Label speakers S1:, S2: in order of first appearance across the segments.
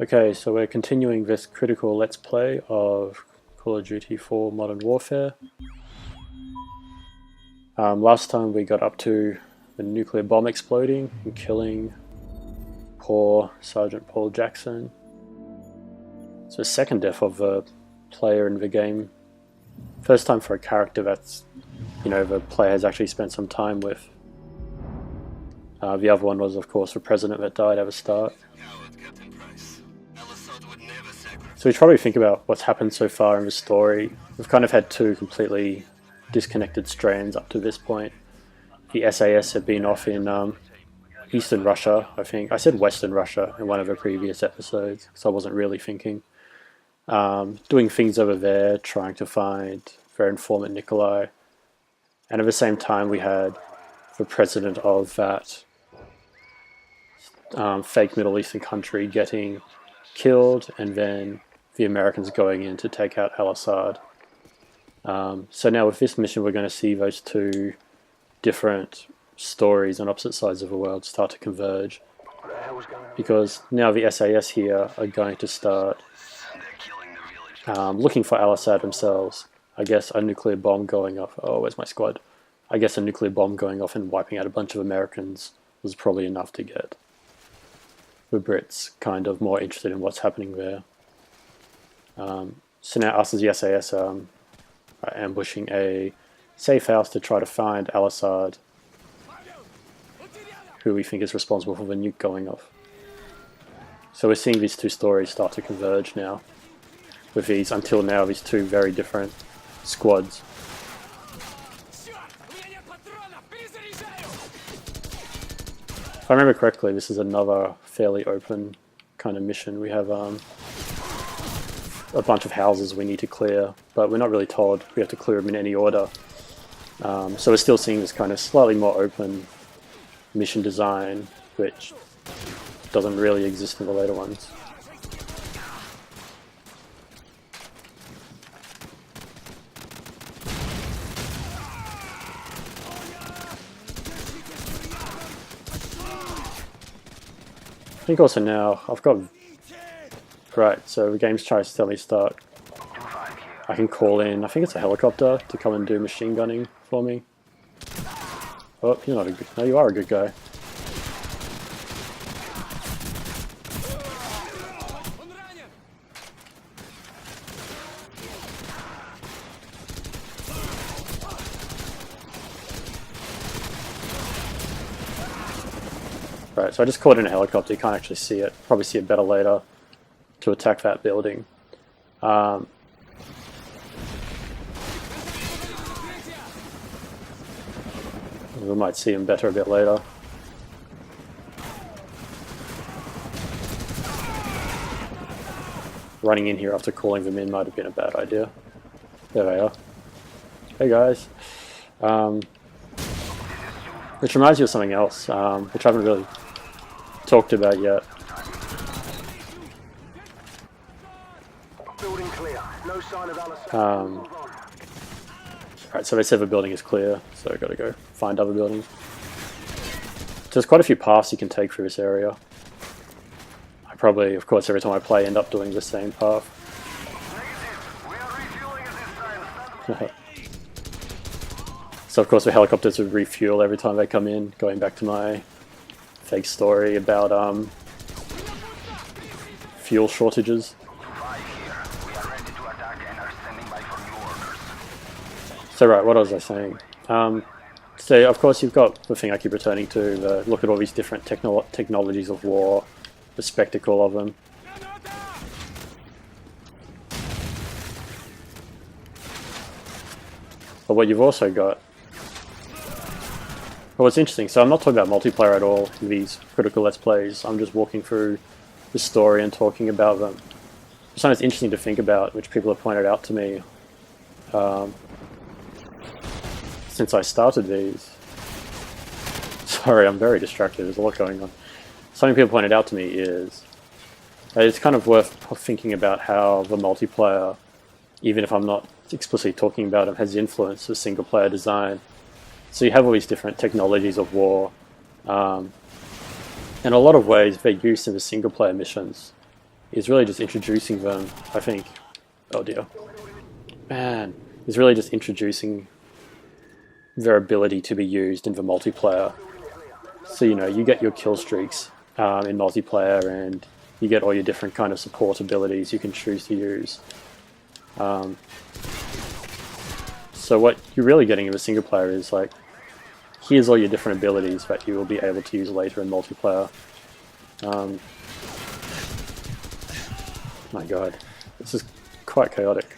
S1: Okay, so we're continuing this critical Let's Play of Call of Duty 4 Modern Warfare. Last time we got up to the nuclear bomb exploding and killing poor Sergeant Paul Jackson. It's the second death of a player in the game. First time for a character that's, the player has actually spent some time with. The other one was, of course, the president that died at the start. So we probably think about what's happened so far in the story. We've kind of had two completely disconnected strands up to this point. The SAS had been off in Eastern Russia, I think. I said Western Russia in one of the previous episodes, so I wasn't really thinking. Doing things over there, trying to find their informant Nikolai. And at the same time we had the president of that fake Middle Eastern country getting killed, and then the Americans going in to take out Al-Asad. So now with this mission we're going to see those two different stories on opposite sides of the world start to converge, because now the SAS here are going to start looking for Al-Asad themselves. I guess a nuclear bomb going off. Oh, where's my squad? I guess a nuclear bomb going off and wiping out a bunch of Americans was probably enough to get the Brits kind of more interested in what's happening there. So now us as the SAS are ambushing a Safehouse to try to find Al-Asad, who we think is responsible for the nuke going off. So we're seeing these two stories start to converge now, with these, until now, these two very different squads. If I remember correctly, this is another fairly open kind of mission. We have a bunch of houses we need to clear, but we're not really told we have to clear them in any order. So we're still seeing this kind of slightly more open mission design, which doesn't really exist in the later ones. I think also now I've got right, so the game's trying to tell me start. I can call in, I think it's a helicopter, to come and do machine gunning for me. Oh, you're not a good, no, you are a good guy. Right, so I just called in a helicopter, you can't actually see it. Probably see it better later to attack that building. We might see him better a bit later. Running in here after calling them in might have been a bad idea. There they are. Hey guys. Which reminds me of something else, which I haven't really talked about yet. Alright, so they said the building is clear, so I've got to go find other buildings. So there's quite a few paths you can take through this area. I probably, of course, every time I play end up doing the same path. So of course the helicopters would refuel every time they come in, going back to my fake story about fuel shortages. So right, what was I saying? So of course you've got the thing I keep returning to, the look at all these different technologies of war, the spectacle of them. But what you've also got, well, what's interesting, so I'm not talking about multiplayer at all in these critical Let's Plays, I'm just walking through the story and talking about them. Something that's interesting to think about, which people have pointed out to me since I started these. Sorry, I'm very distracted, there's a lot going on. Something people pointed out to me is that it's kind of worth thinking about how the multiplayer, even if I'm not explicitly talking about it, has influenced the single player design. So you have all these different technologies of war, In a lot of ways, their use in the single-player missions is really just introducing them, I think. Oh dear. Man, is really just introducing their ability to be used in the multiplayer. So, you know, you get your kill streaks in multiplayer, and you get all your different kind of support abilities you can choose to use. So what you're really getting in the single player is like, here's all your different abilities that you will be able to use later in multiplayer. My god, this is quite chaotic.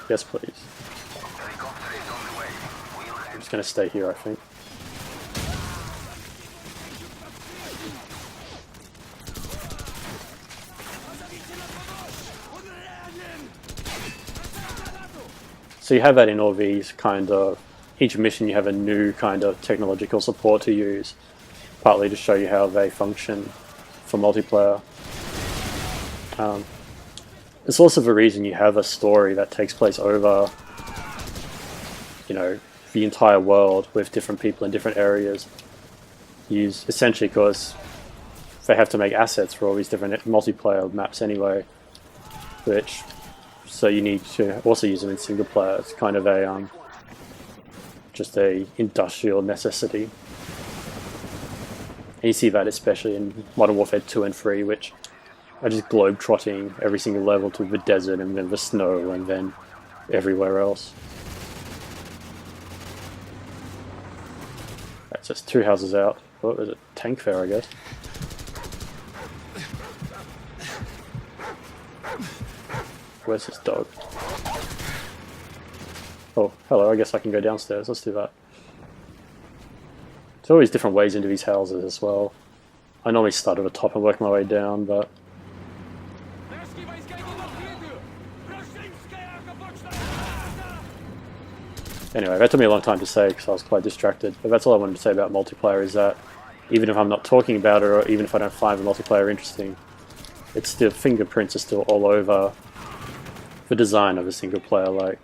S1: Yes, please. I'm just going to stay here, I think. So you have that in all these kind of, each mission you have a new kind of technological support to use, partly to show you how they function for multiplayer. It's also the reason you have a story that takes place over, you know, the entire world with different people in different areas. Essentially because they have to make assets for all these different multiplayer maps anyway, which, so you need to also use them in single player. It's kind of a just a industrial necessity. And you see that especially in Modern Warfare 2 and 3, which are just globe-trotting every single level to the desert and then the snow and then everywhere else. That's just 2 houses out. What was it? Tank fair, I guess. Where's this dog? Oh, hello, I guess I can go downstairs. Let's do that. There's always different ways into these houses as well. I normally start at the top and work my way down, but... Anyway, that took me a long time to say because I was quite distracted. But that's all I wanted to say about multiplayer, is that even if I'm not talking about it, or even if I don't find the multiplayer interesting, it's still, fingerprints are still all over the design of a single player. Like,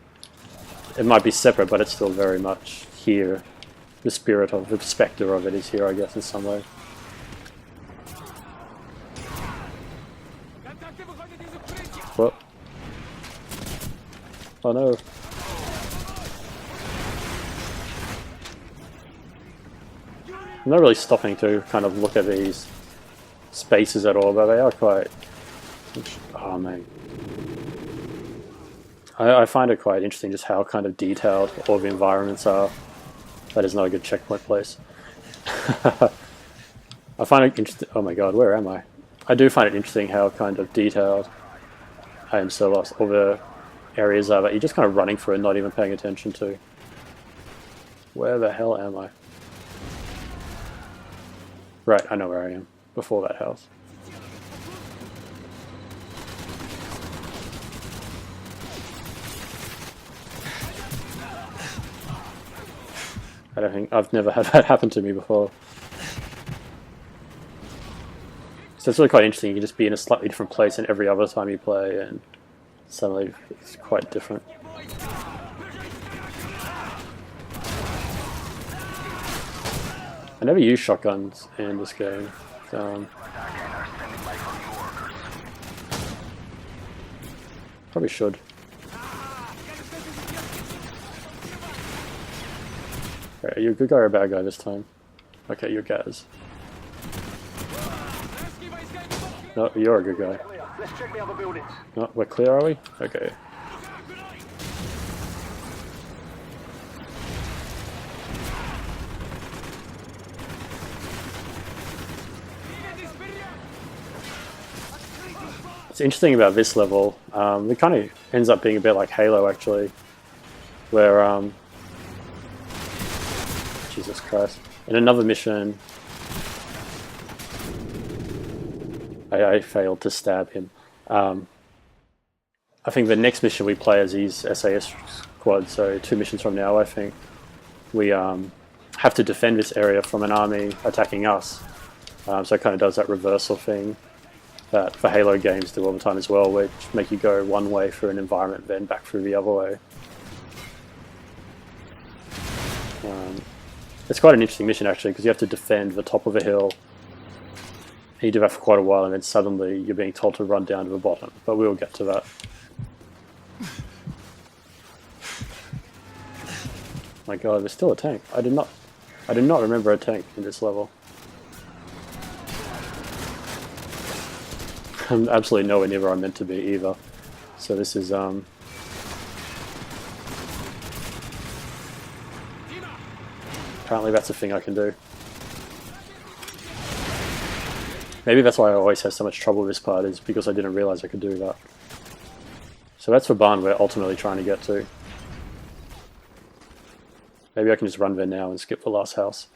S1: it might be separate, but it's still very much here. The spirit of, the spectre of it is here, I guess, in some way. What? Oh no. I'm not really stopping to kind of look at these spaces at all, but they are quite... Oh man. I find it quite interesting just how kind of detailed all the environments are. That is not a good checkpoint place. I find it interesting... Oh my god, where am I? I do find it interesting how kind of detailed I am so lost. All the areas are that you're just kind of running through and not even paying attention to. Where the hell am I? Right, I know where I am. Before that house. I don't think... I've never had that happen to me before. So it's really quite interesting. You can just be in a slightly different place in every other time you play, and suddenly it's quite different. I never use shotguns in this game. Probably should. Right, are you a good guy or a bad guy this time? Okay, you're Gaz. No, you're a good guy.
S2: Let's check the other buildings.
S1: No, we're clear, are we? Okay. What's interesting about this level, it kind of ends up being a bit like Halo actually, where, Jesus Christ, in another mission, I failed to stab him. I think the next mission we play as these SAS squad, so 2 missions from now, I think, we have to defend this area from an army attacking us. So it kind of does that reversal thing that the Halo games do all the time as well, which make you go one way through an environment, then back through the other way. It's quite an interesting mission actually, because you have to defend the top of a hill. And you do that for quite a while, and then suddenly you're being told to run down to the bottom. But we'll get to that. My god, there's still a tank. I did not remember a tank in this level. I'm absolutely nowhere near where I'm meant to be either. So this is apparently that's a thing I can do. Maybe that's why I always have so much trouble with this part, is because I didn't realize I could do that. So that's the barn we're ultimately trying to get to. Maybe I can just run there now and skip the last house.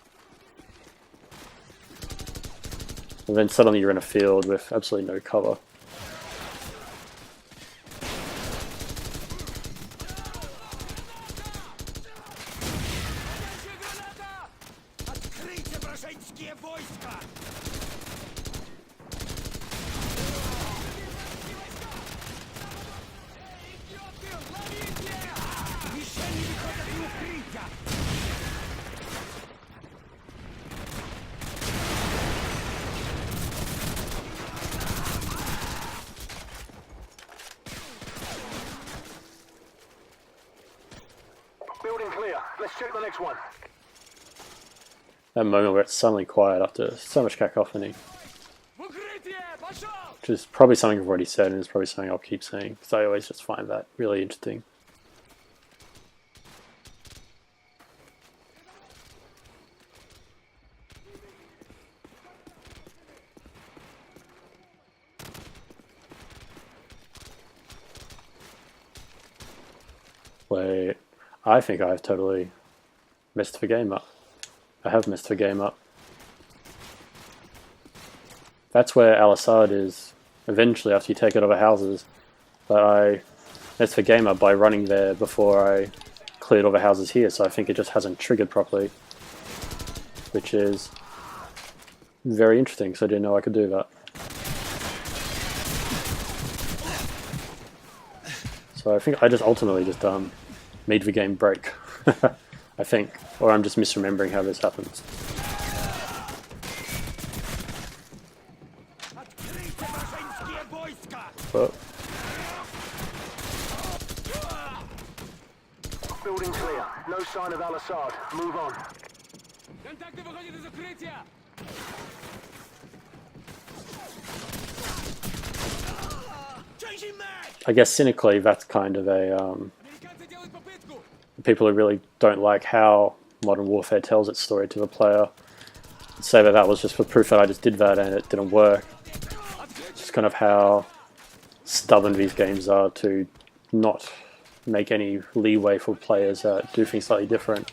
S1: And then suddenly you're in a field with absolutely no cover.
S2: Building clear. Let's check the next one.
S1: That moment where it's suddenly quiet after so much cacophony. Which is probably something I've already said, and it's probably something I'll keep saying, because I always just find that really interesting. Wait, I think I've totally messed the game up. I have messed the game up. That's where Al-Asad is eventually after you take it over houses. But I messed the game up by running there before I cleared all the houses here, so I think it just hasn't triggered properly. Which is very interesting, because I didn't know I could do that. So I think I just ultimately just made the game break. I think. Or I'm just misremembering how this happens. But
S2: Building clear. No sign of Al-Asad. Move on.
S1: I guess cynically that's kind of a people who really don't like how Modern Warfare tells its story to the player say that that was just for proof that I just did that and it didn't work. It's just kind of how stubborn these games are to not make any leeway for players that do things slightly different.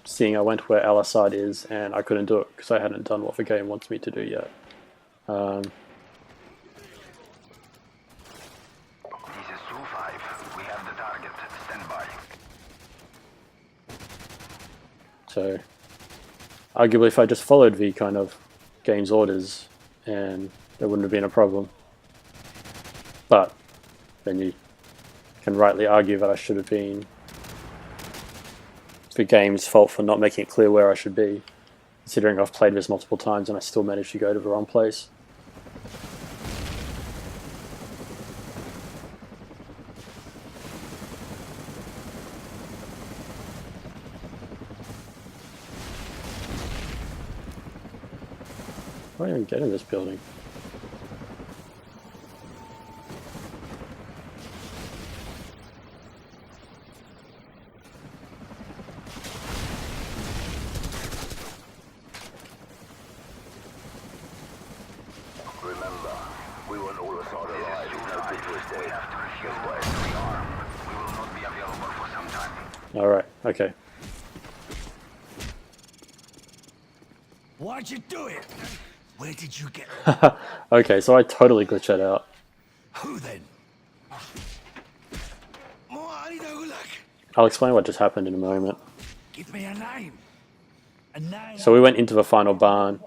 S1: Seeing I went where Al-Asad is and I couldn't do it because I hadn't done what the game wants me to do yet. So, arguably if I just followed the kind of game's orders, and there wouldn't have been a problem. But then you can rightly argue that I should have been the game's fault for not making it clear where I should be, considering I've played this multiple times and I still managed to go to the wrong place. How do I even get in this building?
S2: Remember, we want Al-Asad alive. No good to us dead. We will not be available for some time.
S1: Alright, okay.
S3: Why'd you do it? Where did you get?
S1: Okay, so I totally glitched that out.
S3: Who then?
S1: I'll explain what just happened in a moment.
S3: Give me a name. A name.
S1: So we went into the final barn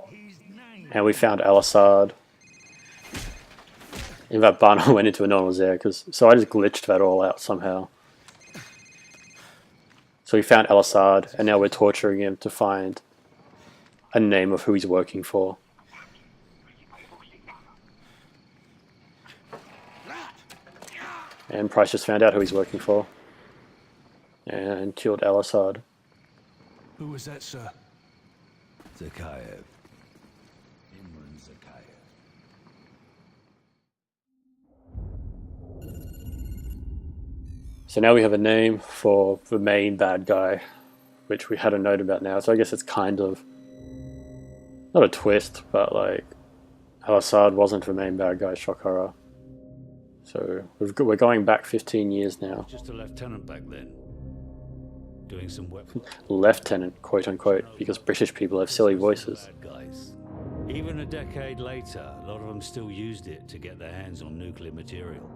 S1: and we found Al-Asad. In that barn I went into and no one was there, so I just glitched that all out somehow. So we found Al-Asad, and now we're torturing him to find a name of who he's working for. And Price just found out who he's working for and killed Al-Asad.
S3: Who was that, sir?
S4: Zakhaev. Imran Zakhaev.
S1: So now we have a name for the main bad guy, which we had a note about now. So I guess it's kind of not a twist, but like Al-Asad wasn't the main bad guy, shock horror. So we're going back 15 years now.
S4: Just a lieutenant back then. Doing some weapons.
S1: Lieutenant, quote unquote, because British people have silly voices.
S4: Bad guys. Even a decade later, a lot of them still used it to get their hands on nuclear material.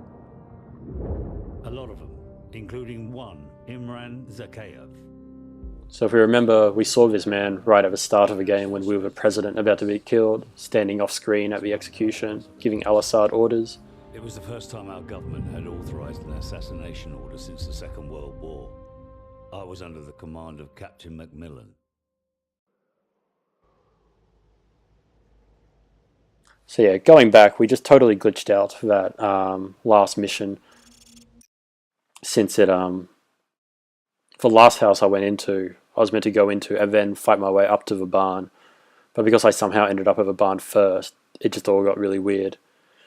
S4: A lot of them, including one, Imran Zakhaev.
S1: So if we remember, we saw this man right at the start of the game when we were the president about to be killed, standing off screen at the execution, giving Al-Asad orders.
S4: It was the first time our government had authorized an assassination order since the Second World War. I was under the command of Captain Macmillan.
S1: So yeah, going back, we just totally glitched out for that last mission. Since it, the last house I went into, I was meant to go into and then fight my way up to the barn. But because I somehow ended up at the barn first, it just all got really weird.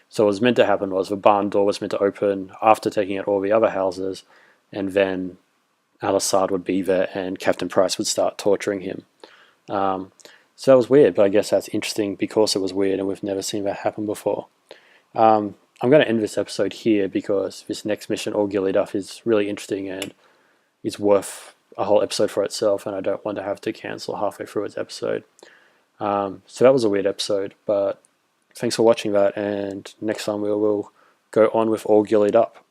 S1: So what was meant to happen was the barn door was meant to open after taking out all the other houses, and then Al-Asad would be there and Captain Price would start torturing him. So that was weird, but I guess that's interesting because it was weird and we've never seen that happen before. I'm going to end this episode here because this next mission, All Ghillied Up, is really interesting and is worth a whole episode for itself, and I don't want to have to cancel halfway through its episode. So that was a weird episode, but thanks for watching that, and next time we will go on with All Ghillied Up.